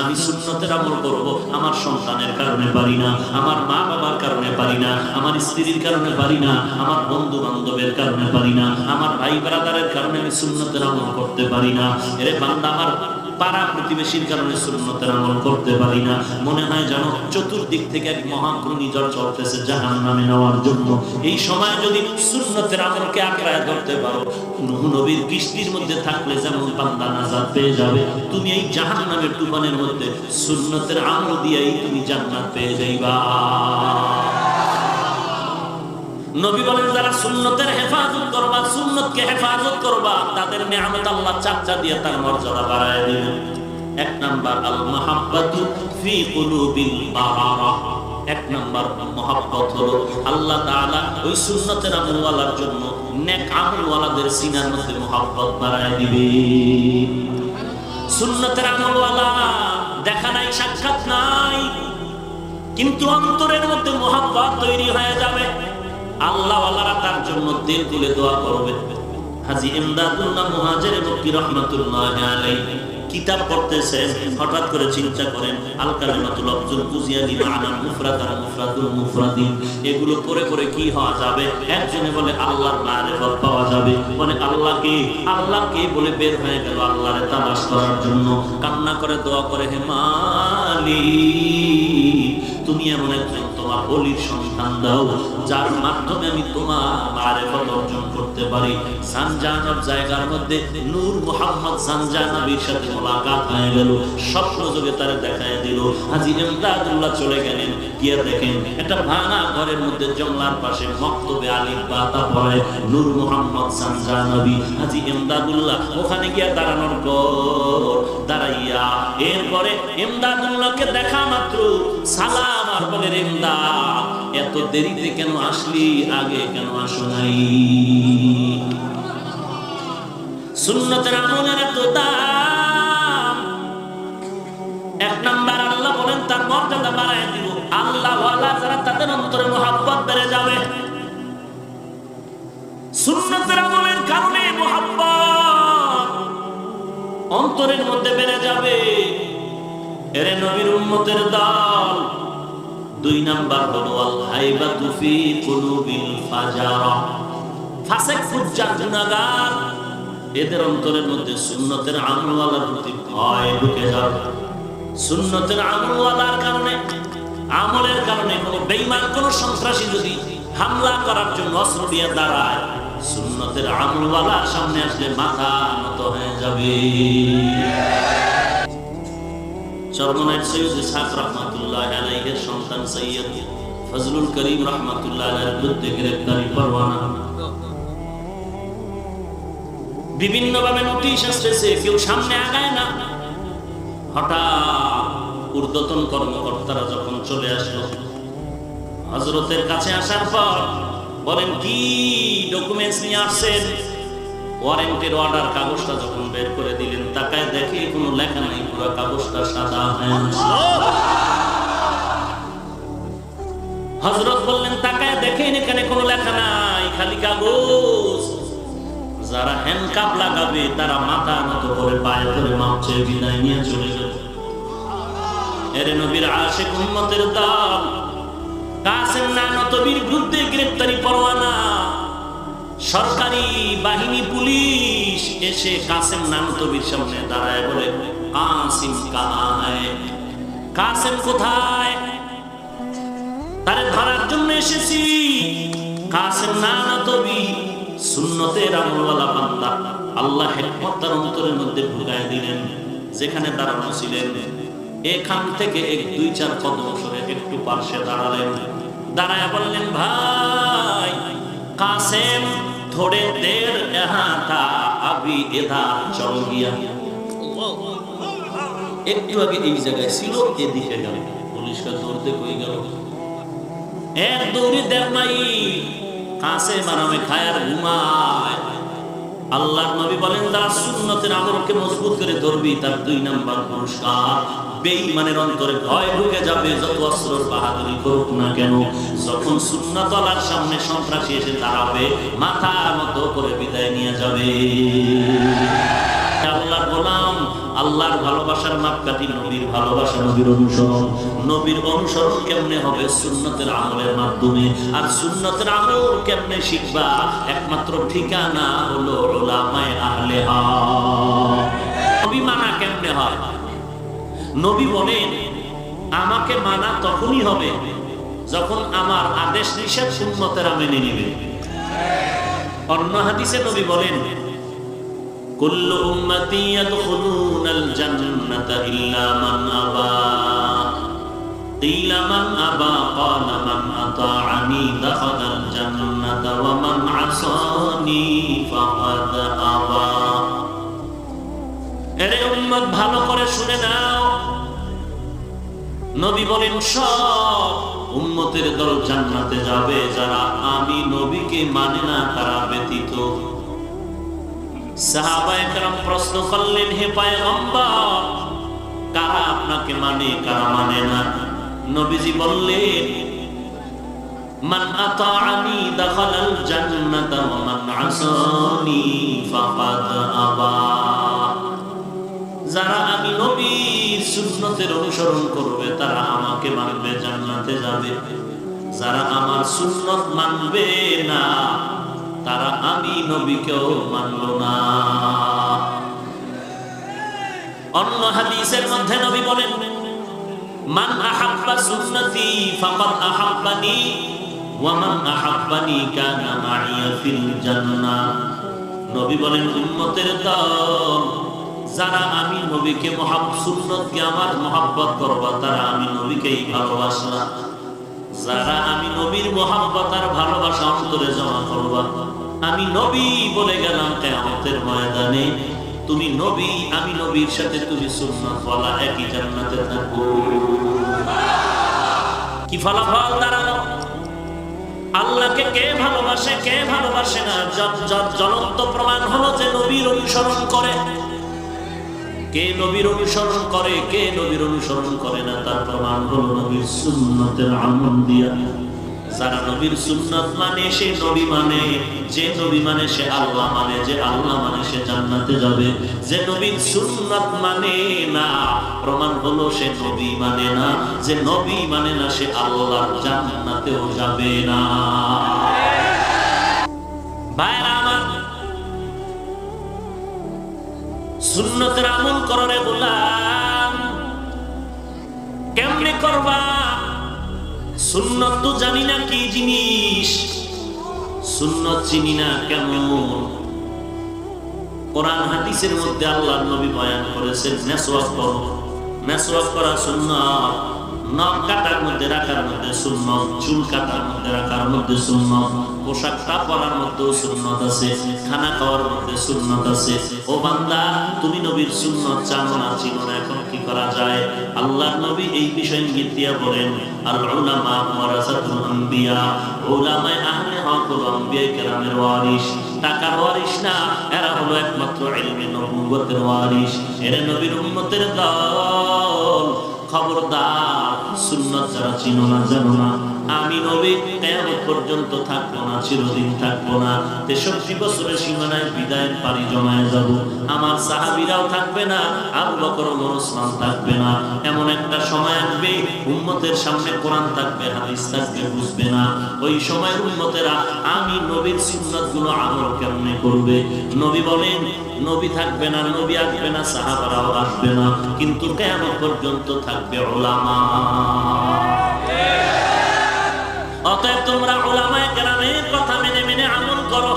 আমি সুন্নতের আমল করব, আমার সন্তানের কারণে পারি না, আমার মা বাবার কারণে পারি না, আমার স্ত্রীর কারণে পারি না, আমার বন্ধু বান্ধবের কারণে পারি না, আমার ভাই ব্রাদারের কারণে আমি সুন্নতের আমল করতে পারি না। এরে বান্দা, আমার পাড়া প্রতিবেশীর কারণে সুন্নতের আমল করতে পারি না। মনে হয় যেন চতুর্দিক থেকে এক মহা ঘূর্ণিঝড় চলতেছে জাহান্নামে নেওয়ার জন্য। এই সময় যদি সুন্নতের আমলকে আঁকড়ায় ধরতে পারো, নূহ নবীর কিস্তির মধ্যে থাকলে যেমন বান্দা নাজাত পেয়ে যাবে, তুমি এই জাহান্নামের তুফানের মধ্যে সুন্নতের আমল দিয়েই তুমি জান্নাত পেয়ে যাইবা। নবী বলেন, যারা সুন্নতের হেফাজত করবা, সুন্নতকে হেফাজত করবা, তাদের নিয়ামত আল্লাহ চাচা দিয়ে তার মর্যাদা বাড়ায় দিবেন। এক নাম্বার আল মাহাব্বাতু ফি কুলুবিল বারারা। এক নাম্বার মহব্বত হলো আল্লাহ তাআলা ওই সুন্নতের আমলওয়ালার জন্য নেক আমলওয়ালাদের সিনার মধ্যে মহব্বত বাড়ায় দিবে। সুন্নতের আমলওয়ালা দেখা নাই, সাক্ষাৎ নাই, কিন্তু অন্তরের মধ্যে মহব্বত তৈরি হয়ে যাবে। আল্লাহওয়ালারা তার জন্য দিল তুলে দোয়া করবে। হাজী ইমদাদুল্লাহ মুহাজির মক্কি রাহমাতুল্লাহি আলাইহি কিতাব পড়তেছেন, হঠাৎ করে চিন্তা করেন আল কালিমাতুল আফজুল কুজিয়ানি মা'নাল মুফরাদ আর মুফরাদুল মুফরাদিন, এগুলো পড়ে পড়ে কি হওয়া যাবে? একজনে বলে আল্লাহর মারিফত পাওয়া যাবে, বলে আল্লাহকে বলে বের হয়ে গেল আল্লাহরে তালাশ করার জন্য। কান্না করে দোয়া করে, হে মালিক, তুমি এমন একজন তোমার ওলির সন্তান দাও যার মাধ্যমে আমি তোমার মারিফত অর্জন করতে পারি। জানজানাব জায়গার মধ্যে নূর মুহাম্মদ জানজানাবীর সাথে মুলাকাত হয়ে গেল, স্বপ্ন যোগে তারে দেখায় দিল। হাজী ইমদাদুল্লাহ চলে গেলেন, গিয়ে দেখেন একটা ভাঙা ঘরের মধ্যে জংলার পাশে মক্তবে আলিফ বাতা পড়ে নূর মুহাম্মদ জানজানাবী। হাজী ইমদাদুল্লাহ ওখানে গিয়ে দাঁড়ানোর পর দাঁড়াইয়া এরপরে ইমদাদুল্লাহকে দেখা মাত্র সালাম আর বলেন, ইমদাদ, এত দেরিতে কেন আসলি? আগে কেন আসো নাই? সুন্নতের আমলের এত দাম। এক নাম্বার আল্লাহ বলেন তার মর্যাদা বাড়ায় দিব। আল্লাহ ওয়ালা যারা, তাদের অন্তরে মহব্বত বেড়ে যাবে। সুন্নতের আমলের কারণে মহব্বত অন্তরের মধ্যে বেড়ে যাবে। এরে নবীর উম্মতের দল। দুই নাম্বার হলো আল হাইবাতু ফি কুলুবিল ফাজারা। ফাসিক ফুজ্জার গুনাহগার, এদের অন্তরের মধ্যে সুন্নতের আমলওয়ালার প্রতি ভয় ঢুকে যাবে। সুন্নতের আমলওয়ালার কারণে, আমলের কারণে কোনো বেঈমান, কোনো সন্ত্রাসী যদি হামলা করার জন্য অস্ত্র দিয়ে দাঁড়ায়, সুন্নতের আমলওয়ালার সামনে আসলে মাথা নত হয়ে যাবে। চরমনাইট সৈয়দ ইসহাক রাহমাতুল্লাহ আলাইহির সন্তান সৈয়দ ফজলুল করিম রাহমাতুল্লাহ আলাইহির বিরুদ্ধে গ্রেফতারি পরোয়ানা বিভিন্ন ভাবে নোটিশ আসছে, কেউ সামনে আগায় না। হঠাৎ ঊর্ধ্বতন কর্মকর্তারা যখন চলে আসলো, হযরতের কাছে আসার পর বলেন, কি ডকুমেন্টস নিয়ে আসছেন? ওয়ারেন্টের অর্ডার কাগজটা যখন বের করে দিলেন, তাকায় দেখে কোনো লেখা নাই, পুরো কাগজটা সাদা। হযরত বললেন, তাকায় দেখেন এখানে কোনো লেখা নাই, খালি কাগজ। যারা হ্যান্ডকাপ লাগাবে তারা মাথা নত করে পায়ে ধরে মাপ চেয়ে বিদায় নিয়ে চলে গেল। এরে নবীর আশিক উম্মতের দল, কাসেম নানতবীর বিরুদ্ধে গ্রেফতারি পরোয়ানা। সরকারি বাহিনী, পুলিশ এসে কাসেম নানতবীর সামনে দাঁড়ায় বলে, কাসিম কাহা হ্যায়? কাসেম কোথায়? তারে ধরার জন্য এসেছি। কাসেম নানতবী সুন্নতের আমলওয়ালা বান্দা, আল্লাহ হিকমত তার অন্তরের মধ্যে ঢুকায় দিলেন। যেখানে দাঁড়ানো ছিলেন এখান থেকে এক দুই চার কদম সরে একটু পাশে দাঁড়ালেন। দাঁড়ায় বললেন, ভাই কাসেম, थोड़े देर यहाँ था, अभी इधर चल गया। একটু আগে এই জায়গায় ছিল, এদিকে গেল। পুলিশটা দৌড়তে কই গেল? এক দৌড়ে দেখ নাই, কাসেম আরামে খায় আর ঘুমায়। আল্লাহর নবী বলেন, যারা সুন্নতের আমলকে মজবুত করে ধরবি, তার দুই নাম্বার পুরস্কার, বেঈমানের অন্তরে ভয় ঢুকে যাবে, যত অস্ত্রের বাহাদুরি করুক না কেন। যখন সুন্নতওয়ালার সামনে সন্ত্রাসী এসে দাঁড়াবে, মাথা মতো করে বিদায় নিয়ে যাবে। আল্লাহর গোলাম আল্লাহর ভালোবাসার মাপকাঠি নবীর ভালোবাসা, নবীর অনুসরণ। নবীর অনুসরণ কেমনে হবে? সুন্নতের আমলের মাধ্যমে। আর সুন্নতের আমল কেমনে শিখবা? একমাত্র ঠিকানা হলো উলামায়ে আহলে হক। নবী মানা কেমনে হয়? নবী বলেন, আমাকে মানা তখনই হবে যখন আমার আদেশ নিষেধ উম্মতেরা মেনে নেবে। অন্য হাদিসে নবী বলেন, কুল্লু উম্মতি ইয়াদখুলুনাল জান্নাতা ইল্লা মান আবা। কিলা মান আবা? ক্বালা মান আতাআনি দাখালাল জান্নাতা ওয়া মান আসানি ফাকাদ আবা। এরে উম্মত, ভালো করে শুনে নাও। নবী বলেন, সব উম্মতের দল জান্নাতে যাবে যারা আমি নবীকে মানে না তারা ব্যতীত। সাহাবায়ে কেরাম প্রশ্ন করলেন, হে পয়গম্বর, কারা আপনাকে মানে কারা মানে না? নবীজি বললেন, মান আতাআনি দাখালাল জান্নাতা ওয়া মান আসানি ফাকাদ আবা। যারা আমি নবীর সুন্নতের অনুসরণ করবে তারা আমাকে মানবে, জান্নাতে যাবে। যারা আমার সুন্নত মানবে না তারা আমি নবীকেও মানলো না। অন্য হাদিসের মধ্যে নবী বলেন, মান আহাব্বা সুন্নতি ফাকাদ আহাব্বানি ওয়া মান আহাব্বানি কানা মাইয়া ফিল জান্নাহ। নবী বলেন, উম্মতের দল যারা আমি নবীকে সুন্নতকে আমার মহব্বত করবা তারা আমি নবীকেই ভালোবাসলা। যারা আমি নবীর মহব্বত আর ভালোবাসা অন্তরে জমা করবা, আমি নবী বলে গেলাম কিয়ামতের ময়দানে, তুমি নবী আমি নবীর সাথে তুমি সুন্নাত ওয়ালা একই জান্নাতে থাকো। কি ফলাফল দাঁড়ালো? আল্লাহকে কে ভালোবাসে কে ভালোবাসে না জ্বলন্ত প্রমাণ হলো যে নবীর অনুসরণ করে। কে নবীর অনুসরণ করে কে নবীর অনুসরণ করে না তার প্রমাণ হলো নবীর সুন্নতের আমল দিয়া। যারা নবীর সুন্নত মানে সে নবী মানে, যে নবী মানে সে আল্লাহ মানে, যে আল্লাহ মানে সে জান্নাতে যাবে। যে নবীর সুন্নত মানে না, প্রমাণ হলো সে নবী মানে না। যে নবী মানে না সে আল্লাহর জান্নাতেও যাবে না। ভাইরা আমার, সুন্নতের আমল করো রে গোলাম। কেমনে করবা? সুন্নত তো জানি না কি জিনিস, সুন্নত চিনি না কেমন। কোরআন হাদিসের মধ্যে আল্লাহর নবী বয়ান করেছেন, মেসওয়াক করো। মেসওয়াক করা সুন্নাত, নখ কাটার মধ্যে রাখার মধ্যে সুন্নাত, চুল কাটার মধ্যে রাখার মধ্যে সুন্নাত, পোশাকটা পরার মধ্যেও সুন্নাত আছে, খানা খাওয়ার মধ্যে সুন্নাত আছে। ও বান্দা, তুমি নবীর সুন্নাত জানো না, চিনো না, এখন কি করা যায়? আল্লাহর নবী এই বিষয় ইঙ্গিত দিয়া বলেন, আল উলামা ওয়ারাসাতুল আম্বিয়া। উলামায়ে আহলে হক হলো আম্বিয়া কেরামের ওয়ারিস। টাকার ওয়ারিস না, এরা হলো একমাত্র ইলমে নবুয়তের ওয়ারিস। এরা নবীর উম্মতের দল। খবরদার, সুন্নাত যারা চিনো না জানো না, আমি নবী কিয়ামত পর্যন্ত থাকবো না, চিরদিন থাকবো না। 63 বছরের সীমানায় বিদায়ের পাড়ি জমায়ে যাব। আমার সাহাবীরাও থাকবে না, আবু বকর ওমর ওসমান থাকবে না। এমন একটা সময় আসবে উম্মতের সামনে কোরআন থাকবে, হাদিস থাকবে, বুঝবে না। ওই সময় উম্মতেরা আমি নবীর সুন্নাতগুলো আমল কেমনে করবে? নবী বলেন, নবী থাকবে না, নবী আসবে না, সাহাবারাও আসবে না, কিন্তু কিয়ামত পর্যন্ত থাকবে উলামা। অতএব তোমরা উলামায়ে কেরামের কথা মেনে মেনে আমল করো।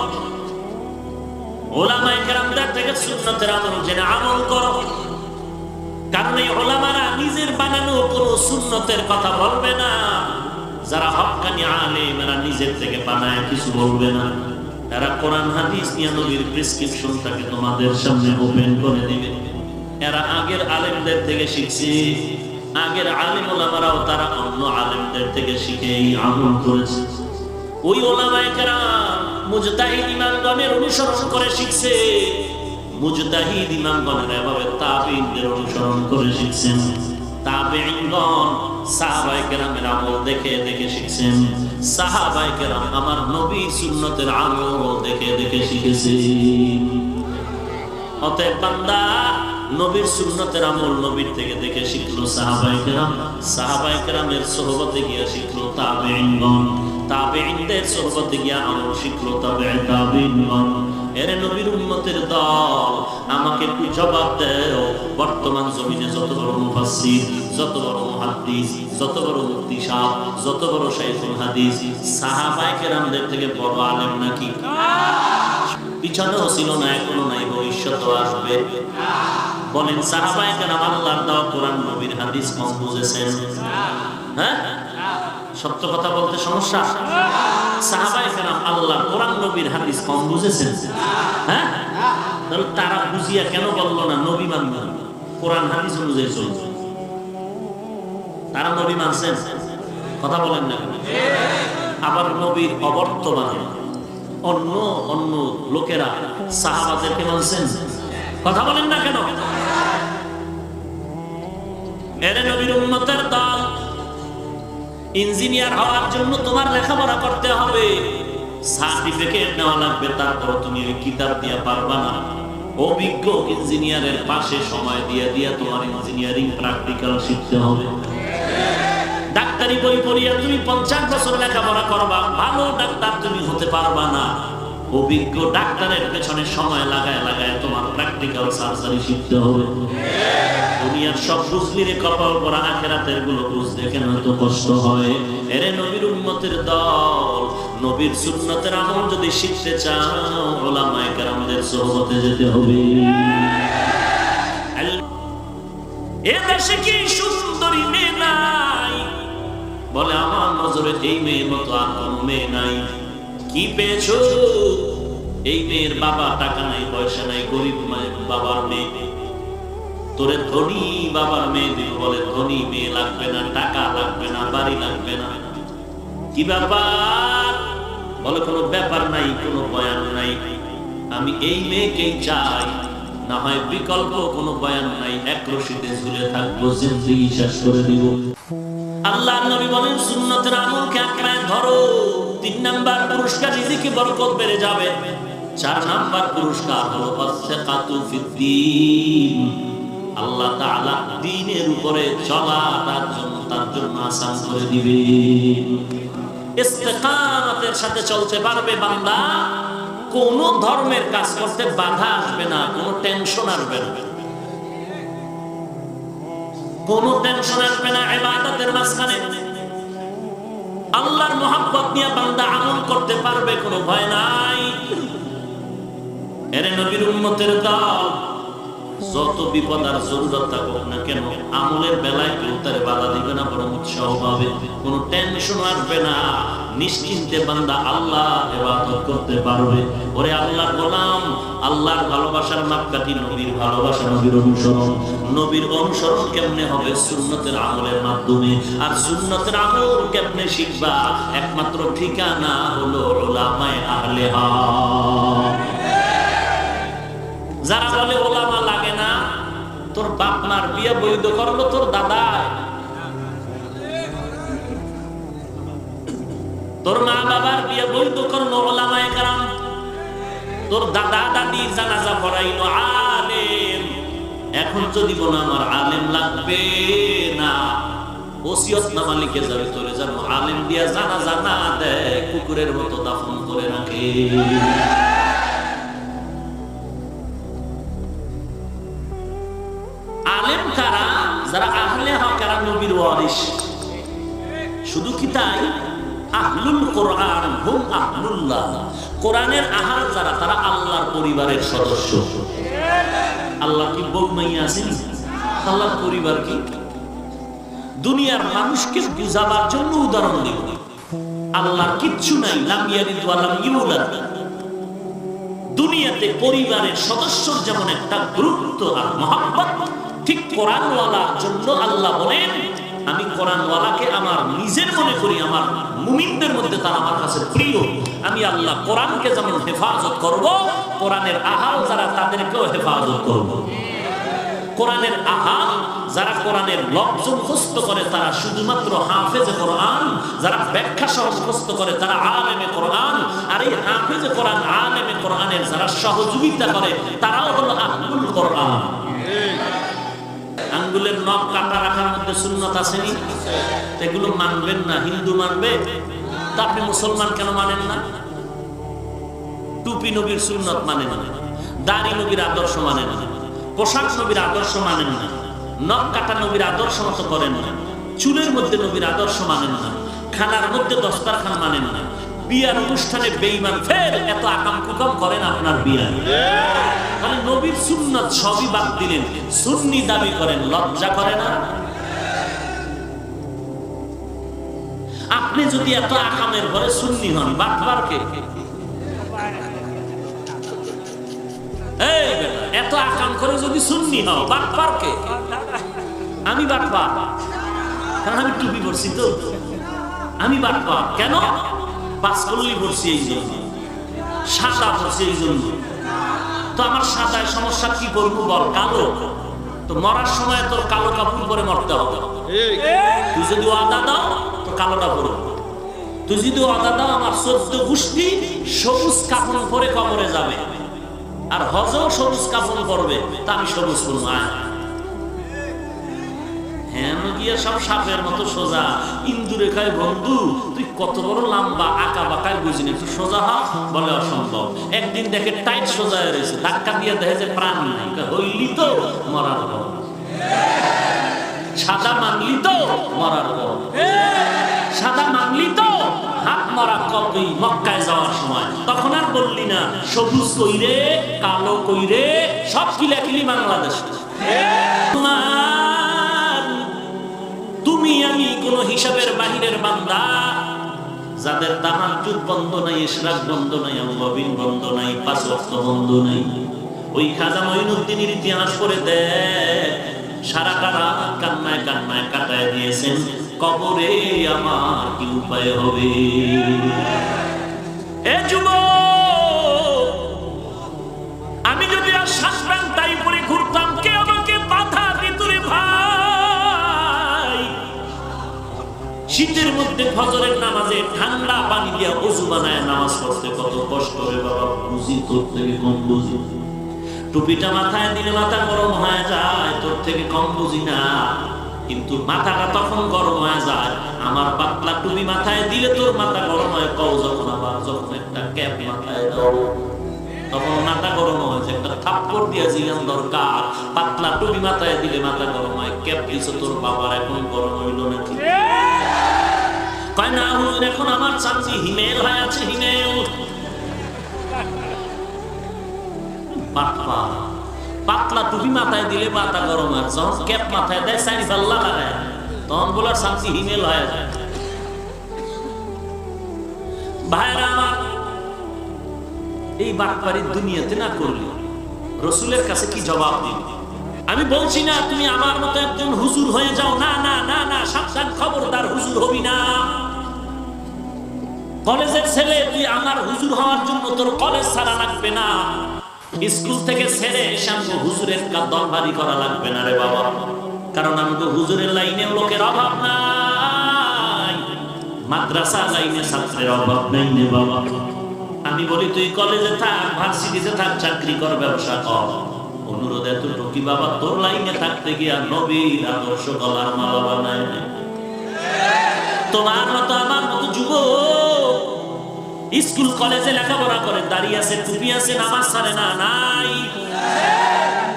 উলামায়ে কেরামদের থেকে সুন্নতের আমল জেনে আমল করো। কারণ এই উলামারা নিজের বানানো কোনো সুন্নতের কথা বলবে না। যারা হক্কানি আলেম এরা নিজের থেকে বানায় কিছু বলবে না। এরা কোরআন হাদিস নিয়ে নবীর প্রেসক্রিপশনটাকে তোমাদের সামনে ওপেন করে দিবে। এরা আগের আলেমদের থেকে শিখছে। আগের আলেম ওলামারাও তারা অন্য আলেমদের থেকে শিখেই আমল করেছে। ওই ওলামায়ে কেরাম মুজতাহিদ ইমামগণের অনুসরণ করে শিখছে। মুজতাহিদ ইমামগণের এভাবে তাবিঈনদের অনুসরণ করে শিখছেন। তাবিঈনগণ সাহাবায়ে কেরামের আমল দেখে দেখে শিখছেন। সাহাবায়ে কেরাম আমার নবীর সুন্নতের আমল দেখে দেখে শিখেছেন। অতএব বান্দা, নবীর সুন্নতের আমল নবীর থেকে দেখে শিখলো সাহাবায়ে কেরাম, সাহাবায়ে কেরামের সোহবতে গিয়ে শিখলো তাবেঈনগণ, তাবেঈনদের সোহবতে গিয়ে আমল শিখলো তাবেঈনগণ। এর নবীর উম্মতের দল, আমাকে একটু জবাব দাও, বর্তমান জমিনে যত বড় মুফাসসির, যত বড় মুহাদ্দিস, যত বড় মুফতি সাহেব, যত বড় শাইখুল হাদিস, সাহাবায়ে কেরামদের থেকে বড় আলেম নাকি? পিছনেও ছিল না, এখনো নাই, ভবিষ্যতেও আসবে। বলেন সাহাবায়ে কেরাম আল্লাহর দেওয়া কোরআন নবীর হাদিস কম বুঝেছেন? হ্যাঁ, সত্য কথা বলতে সমস্যা? সাহাবায়ে কেরাম আল্লাহর কোরআন নবীর হাদিস কম বুঝেছেন? হ্যাঁ, তাহলে তারা বুঝিয়া কেন বললো না নবী মানবেন, কোরআন হাদিস অনুযায়ী চলছে? তারা নবী মানছেন? কথা বলেন না। আবার নবীর অবর্তমানে অন্য অন্য লোকেরা সাহাবাদেরকে মানছেন? কথা বলেন না কেন? এর নবীর উম্মতের দল, ইঞ্জিনিয়ার হওয়ার জন্য তোমার লেখাপড়া করতে হবে, সার্টিফিকেট নেওয়া লাগবে, তারপর তুমি ওই কিতাব দিয়ে পারবা না। অভিজ্ঞ ইঞ্জিনিয়ারের পাশে সময় দিয়ে দিয়া তোমার ইঞ্জিনিয়ারিং প্র্যাকটিক্যাল শিখতে হবে। ডাক্তারি বই পড়িয়া তুমি 50 বছর লেখাপড়া করবা, ভালো ডাক্তার তুমি হতে পারবা না। অভিজ্ঞ ডাক্তারের পেছনে সময় লাগায় লাগায় তোমার প্র্যাকটিক্যাল সার্জারি শিখতে হবে। দুনিয়ার সব বুঝলি রে, কপাল পরা, আখিরাতের গুলো বুঝতে কেন এত কষ্ট হয়? এরে নবীর উম্মতের দল, নবীর সুন্নতের আমল যদি শিখতে চাও, উলামায়ে কেরামদের সোহবতে যেতে হবে। এ দেশে কি সুন্দরী মেয়ে নাই? বলে আমার নজরে এই মেয়ের মতো আর কোনো মেয়ে নাই। কি পেয়েছো? এই মেয়ের বাবা টাকা নাই, পয়সা নাই, গরিব বাবার মেয়ে। তোরে ধনী বাবার মেয়ে দিব, বলে ধনী মেয়ে লাগবে না, টাকা লাগবে না, বাড়ি লাগবে না। কি ব্যাপার? বলে কোনো ব্যাপার নাই, কোনো বয়ান নাই, আমি এই মেয়েকেই চাই, না হয় বিকল্প কোনো বয়ান নাই, এক রশিদে ঝুলে থাকবো, জিন্দেগি শেষ করে দিব। আল্লাহর নবী বলেন সুন্নতের আমলকে আঁকড়ায় ধরো, 3 নাম্বার পুরস্কার রিজিকে বরকত বেড়ে যাবে। 4 নাম্বার পুরস্কার হলো আসসাকাতু ফিদ্দীন, আল্লাহ তাআলা দ্বীনের উপরে চলা তার জন্য আসান করে দিবেন। ইস্তেকামতের সাথে চলতে পারবে বান্দা, কোন ধর্মের কাজ করতে বাধা আসবে না, কোনো টেনশন আসবে না, কোনো টেনশন আসবে না। ইবাদতের মাঝখানে আল্লাহর মহব্বত নিয়ে বান্দা আমল করতে পারবে, কোনো ভয় নাই। এর নবীর উম্মতের দল, যত বিপদ আর জরুরত থাকুক না কেন, আমলের বেলায় কেউ তার বাধা দিবে না, বরং উৎসাহ পাবে, কোনো টেনশন আসবে না। নিশ্চিন্তে বান্দা আল্লাহ ইবাদত করতে পারবে। ওরে আল্লাহর গোলাম, আল্লাহর ভালোবাসার মাপকাঠি নবীর ভালোবাসা, নবীর অনুসরণ। নবীর অনুসরণ কেমনে হবে? সুন্নতের আমলের মাধ্যমে। আর সুন্নতের আমল কেমনে শিখবা? একমাত্র ঠিকানা হলো উলামায়ে আহলে হাদিস। যারা বলে ওলামা লাগে না, তোর বাপ মার বিয়ে বৈধ করলো তোর দাদা, তোর মা বাবার বিয়ে বৈধ করলো ওলামায়ে কেরাম, তোর দাদা দাদি জানাজা পড়াইলো আলেম। এখন যদি বলো আমার আলেম লাগবে না, ওসিয়তনামা লিখে যাবে, তোরে যেন আলেম দিয়া জানাজা না দেয়, কুকুরের মতো দাফন করে রাখে। আলেম কারা? যারা আহলে হক, কারা নবীর ওয়ারিস। শুধু কি তাই? আহলুল কোরআন হুম আহলুল্লাহ, কোরআনের আহাল যারা, তারা আল্লাহর পরিবারের সদস্য। আল্লাহ কি বউ মাইয়া আছেন? আল্লাহর পরিবার কি? দুনিয়ার মানুষকে বুঝাবার জন্য উদাহরণ দেব, আল্লাহর কিচ্ছু নাই, লাম ইয়ালিদ ওয়া লাম ইউলাদ। দুনিয়াতে পরিবারের সদস্যর যেমন একটা গুরুত্ব আর মহব্বত, ঠিক কোরআনওয়ালার জন্য আল্লাহ বলেন আমি কোরআনওয়ালাকে আমার নিজের মনে করি, আমার মুমিনদের মধ্যে তারা আমার কাছে প্রিয়। আমি আল্লাহ কোরআনকে যেমন হেফাজত করব, কোরআনের আহাল যারা তাদেরকেও হেফাজত করব। কোরআনের আহাল যারা কোরআনের লফজ মুখস্থ করে তারা শুধুমাত্র হাফেজে কোরআন, যারা ব্যাখ্যা সহ মুখস্থ করে তারা আলেমে কোরআন। আর এই হাফেজে কোরআন, আলেমে কোরআনের যারা সহযোগিতা করে তারাও হলো আহলুল কোরআন। আঙ্গুলের নখ কাটা রাখার মধ্যে সুন্নত আসেনি? এগুলো মানবেন না, হিন্দু মানবে? তা আপনি মুসলমান কেন মানেন না? টুপি নবীর সুন্নত মানেন না, দাড়ি নবীর আদর্শ মানেন না, পোশাক নবীর আদর্শ মানেন না, নখ কাটা নবীর আদর্শ মতো করেন না, চুলের মধ্যে নবীর আদর্শ মানেন না, খানার মধ্যে দস্তারখান মানেন না, বিয়ার অনুষ্ঠানে বেঈমান ফের এত আকাম কুকাম করেন আপনার বিয়া। মানে নবীর সুন্নত সবই বাদ দিলেন, সুন্নি দাবি করেন, লজ্জা করে না? আপনি যদি এত আকামের ঘরে সুন্নি হন, বাটবার কে? এই বেটা, এত আকাম করে যদি সুন্নি হও, বাটবার কে? আমি বাটবার, কারণ আমি টুপি পরছি তো। আমি বাটবার কেন? পাঁচ কল্লি পরছি এই জন্য, সাদা পরছি এই জন্য। তো আমার সাদায় সমস্যা কি করবো বল? কালো তো মরার সময় তোর কালো কাপড় পরে মরতে হবে। তুই যদি ওয়াদা দাও তো কালোটা পরবো, তুই যদি ওয়াদা দাও আমার 14 গোষ্ঠী সবুজ কাপড় পরে কবরে যাবে, আর হজও সবুজ কাপড় পরবে, তা আমি সবুজ পরবো। হ্যাঁ গিয়া সব সাপের মতো সোজা। ইন্দুরে খায় বন্ধু তুই কত বড় লম্বা, আঁকা বাঁকায় বুঝিনি, তুই সোজা হ, বলে অসম্ভব। একদিন দেখে টাইট সোজা হয়ে রয়েছে, ধাক্কা দিয়ে দেখে যে প্রাণ নাই, হইলি তো মরার পর, সাদা মানলি তো মরার পর, সাদা মানলি তো হাত মরা কবি মক্কায় যাওয়ার সময়। তখন আর বললি না সবুজ কইরে কালো কইরে, সব কিলাকিলি বাংলাদেশ। তুমি আমি কোন হিসাবের বাহিরের বান্দা, যাদের তাহাজ্জুদ বন্ধ নাই, ইশরাক বন্ধ নাই, আউয়াবিন বন্ধ নাই, পাঁচ ওয়াক্ত বন্ধ নাই। ওই খাজা মঈনুদ্দিনের ইতিহাস পড়ে দেখ, সারা রাত কান্নায় কান্নায় কাটায় দিয়েছেন, কবরে আমার কি উপায় হবে? এ যুবক, আমি যদি আর শাসরান তাই পরে ঘুরতাম, কে আমাকে বাধা দিত রে ভাই? শীতের মধ্যে ফজরের নামাজে ঠান্ডা পানি দিয়া ওযু বানায় নামাজ পড়তে কত কষ্ট রে বাবা, বুঝি তোর থেকে কম বুঝি। টুপিটা মাথায় দিলে মাথা গরম হয়ে যায়, তোর থেকে কম বুঝি না, কিন্তু মাথাটা তখন গরম হয়ে যায়। আমার পাতলা টুপি মাথায় দিলে তোর মাথা গরম হয় কও যখন, আবার যখন একটা ক্যাপ মাথায় দাও তখন মাথা গরম হয়েছে। একটা থাপ্পড় দিয়ে জিগান দরকার, পাতলা টুপি মাথায় দিলে মাথা গরম হয়, ক্যাপ দিয়েছে তোর বাবার এখন গরম হইল নাকি? কয় না হুজুর, এখন আমার চাচি হিমেল হয়ে আছে, হিমেল। পাতলা টুপি মাথায় দিলে মাথা গরম হয়, যখন ক্যাপ মাথায় দেয় সাইনি পাল্লা লাগায়, তখন বলে চাচি হিমেল হয়ে যায়। ভাইরা আমার, এই বাটপাড়ির দুনিয়াতে না করলে রসুলের কাছে কি জবাব দিন? আমি বলছি না তুমি আমার মতো একজন হুজুর হয়ে যাও, না না না না, সাবধান, খবরদার, হুজুর হবি না। কলেজের ছেলে, তুই আমার হুজুর হওয়ার জন্য তোর কলেজ ছাড়া লাগবে না, স্কুল থেকে ছেড়ে এসে আমাকে হুজুরের দরবারি করা লাগবে না রে বাবা, কারণ আমাকে হুজুরের লাইনে লোকের অভাব নাই, মাদ্রাসা লাইনে ছাত্রের অভাব নাই রে বাবা। আমি বলি তুই কলেজে থাক, ভার্সিটিতে থাক, চাকরি কর, ব্যবসা কর, অনুরোধ এতটুকু বাবা, তোর লাইনে থাকতে গিয়া নবীর আদর্শ গলার মালা বানায় না। তোমার মতো আমার মতো যুবক স্কুল কলেজে লেখাপড়া করে, দাঁড়িয়ে আছে, টুপি আছে, নামাজ ছাড়ে না, নাই।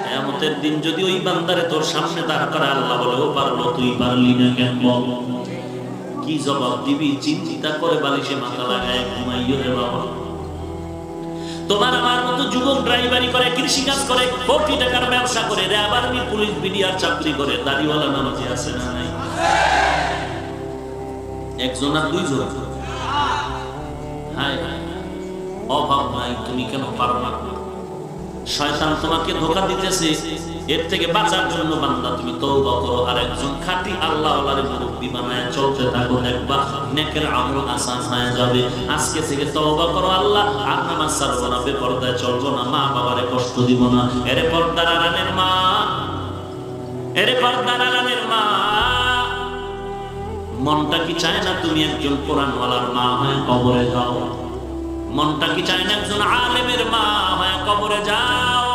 কিয়ামতের দিন যদি ওই বান্দারে তোর সামনে দাঁড় করে আল্লাহ বলে, ও পারলো, তুই পারলি না কেন? বল কি জবাব দিবি? চিন্তা করে বালিশে মাথা লাগায় ঘুমাইও রে বাবা। তোমার আমার মতো যুবক ড্রাইভারি করে, কৃষি কাজ করে, কোটি টাকার ব্যবসা করে, র্যাব আর্মি পুলিশ বিডিআর চাকরি করে, দাড়িওয়ালা নামাজি আছে না নাই? একজন আর দুইজন? হায় হায়, অভাব নাই, তুমি কেন পারো না? শয়তান তোমাকে ধোঁকা দিতেছে, এর থেকে বাঁচার জন্য বান্দা তুমি তওবা করো, আর একজন খাঁটি আল্লাহওয়ালার মুরব্বি বানায় চলতে থাকো, দেখবা নেকের আমল আসান হয়ে যাবে। আজকে থেকে তওবা করো, আল্লাহ আর নামাজ ছাড়বো না, বেপরদায় চলবো না, মা বাবারে কষ্ট দিব না। এরে পর্দার আড়ালের মা, এরে পর্দার আড়ালের মা, মনটা কি চায় না তুমি একজন কোরআনওয়ালার মা হয়ে কবরে যাও? মনটা কি চায় না একজন আলেমের মা হয়ে কবরে যাও?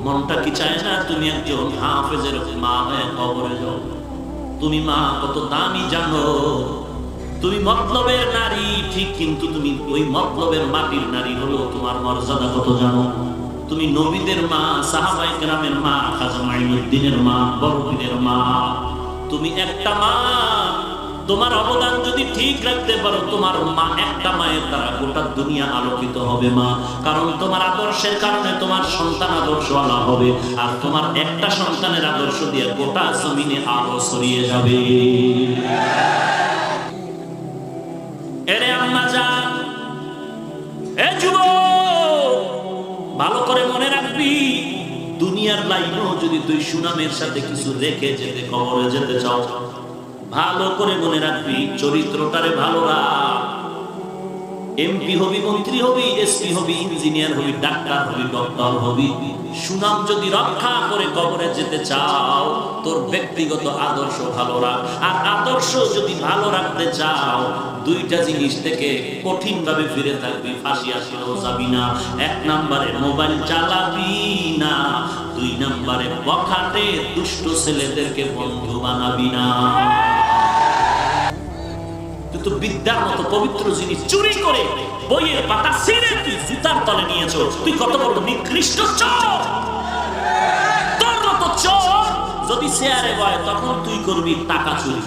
মনটা কি চায় না তুমি একজন হাফেজের মা হয়ে কবরে যাও? তুমি মা কত দামি জানো? তুমি মতলবের নারী ঠিক, কিন্তু তুমি ওই মতলবের মাটির নারী হলো তোমার মর্যাদা কত জানো? তুমি নবীদের মা, সাহাবায়ে কেরামের মা, খাজা মাইনুদ্দিনের মা, বড় পীরের মা। তুমি একটা মা, তোমার অবদান যদি ঠিক রাখতে পারো, তোমার মা একটা মায়ের দ্বারা গোটা দুনিয়া আলোকিত হবে মা। কারণ তোমার আদর্শের কারণে তোমার সন্তান আদর্শওয়ালা হবে, আর তোমার একটা সন্তানের আদর্শ দিয়ে গোটা জমিনে আলো ছড়িয়ে যাবে। এরে আম্মা জান, এ যুবক, ভালো করে মনে রাখবি, দুনিয়ার লাইনেও যদি তুই সুনামের সাথে কিছু রেখে যেতে কবরে যেতে চাও, ভালো করে মনে রাখবি চরিত্রটারে ভালো রাখ। এমপি হবি, মন্ত্রী হবি, এসপি হবি, ইঞ্জিনিয়ার হবি, ডাক্তার হবি, ডক্টর হবি, সুনাম যদি রক্ষা করে কবরে যেতে চাও, তোর ব্যক্তিগত আদর্শ ভালো রাখ। আর আদর্শ যদি ভালো রাখতে চাও, দুইটা জিনিস থেকে কঠিন ভাবে ফিরে থাকবি, ফাঁসি আসলেও যাবি না। এক নম্বরে মোবাইল চালাবি না, দুই নম্বরে বখাটে দুষ্ট ছেলেদেরকে বন্ধু বানাবি না। তো বিদ্যার মতো পবিত্র জিনিস চুরি করে বইয়ের পাতা ছিঁড়ে তুই জুতার তলে নিয়েছো, তুই কত বড় নিকৃষ্ট চোর! তোর মতো চোর যদি চেয়ারে বয়, তখন তুই করবি টাকা চুরি,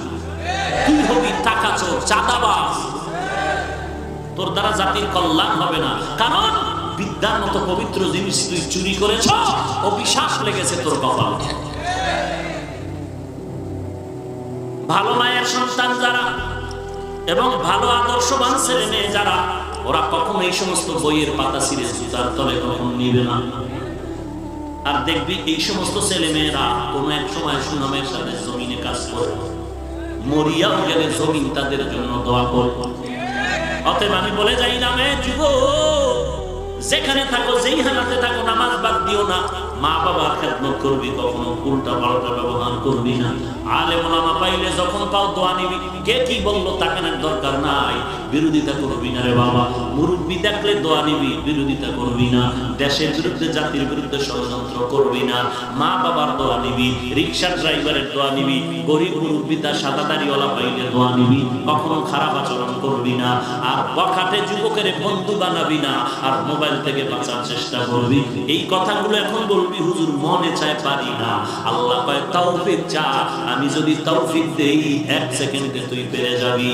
তুই হবি টাকা চোর, চাঁদাবাজ। তোর দ্বারা জাতির কল্যাণ হবে না, কারণ বিদ্যার মতো পবিত্র জিনিস তুই চুরি করেছ, অভিশাপ লেগেছে তোর কপালে। ভালো মায়ের সন্তান যারা এবং ভালো আদর্শবান ছেলে মেয়ে যারা, ওরা কখনো এই সমস্ত বইয়ের পাতা ছিঁড়ে জুতার তলে কখনো নিবে না। আর দেখবি এই সমস্ত ছেলে মেয়েরা কোনো এক সময় সুনামের সাথে জমিনে কাজ করে, মরিয়াও গেলে জমিন তাদের জন্য দোয়া করে। অতএব আমি বলে যাই না, যুবক, যেখানে থাকো, যেই হালাতে থাকো, নামাজ বাদ দিও না। মা বাবার খেদমত করবি, কখনো উল্টা পাল্টা ব্যবহার করবি না। আলেম ওলামা পাইলে যখন পাও দোয়া নিবি, কে কি বললো তাকানোর দরকার নাই, বিরোধিতা করবি না রে বাবা। মুরব্বি দেখলে দোয়া নিবি, বিরোধিতা করবি না। দেশের বিরুদ্ধে, জাতির বিরুদ্ধে ষড়যন্ত্র করবি না। মা বাবার দোয়া নিবি, রিক্সার ড্রাইভারের দোয়া নিবি, গরিব মুরব্বি তার সাদা দাড়িওয়ালা পাইলে দোয়া নিবি, কখনো খারাপ আচরণ করবি না। আর বখাটে যুবকের বন্ধু বানাবি না, আর মোবাইল থেকে বাঁচার চেষ্টা করবি। এই কথাগুলো এখন বলবি, হুজুর মনে চায় পারি না। আল্লাহ কয় তৌফিক চা, আমি যদি তৌফিক দেই, এক সেকেন্ডে তুই পেয়ে যাবি।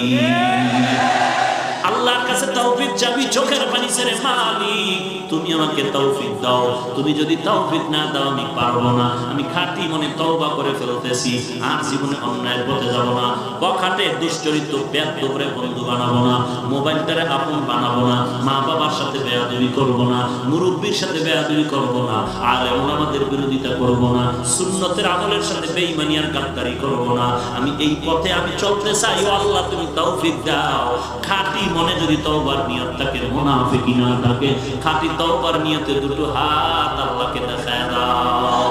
আল্লাহর কাছে তৌফিক চাবি, চোখের পানি ছেড়ে, মালিক তুমি আমাকে তৌফিক দাও। তুমি যদি তৌফিক না দাও, আমি পারবো না। আমি খাঁটি মনে তওবা করে ফেলতেছি, আর জীবনে অন্যায়ের পথে যাব না। বখাটে দুশ্চরিত্র বেয়াদবরে বন্ধু বানাবো না, মোবাইলটারে আপন বানাবো না, মা বাবার সাথে বেয়াদবি করবো না, মুরব্বির সাথে বেয়াদবি করবো না, আলেম ওলামাদের বিরোধিতা করবো না, সুন্নতের আমলের সাথে বেঈমানি আর গাদ্দারি করবো না। আমি এই পথে আমি চলতে চাই, ও আল্লাহ তুমি তৌফিক দাও। খাঁটি মনে যদি তওবার নিয়ত থাকে, মুনাফিকি না থাকে, খাঁটি তওবার নিয়তে দুটো হাত আল্লাহকে দেখায় দাও।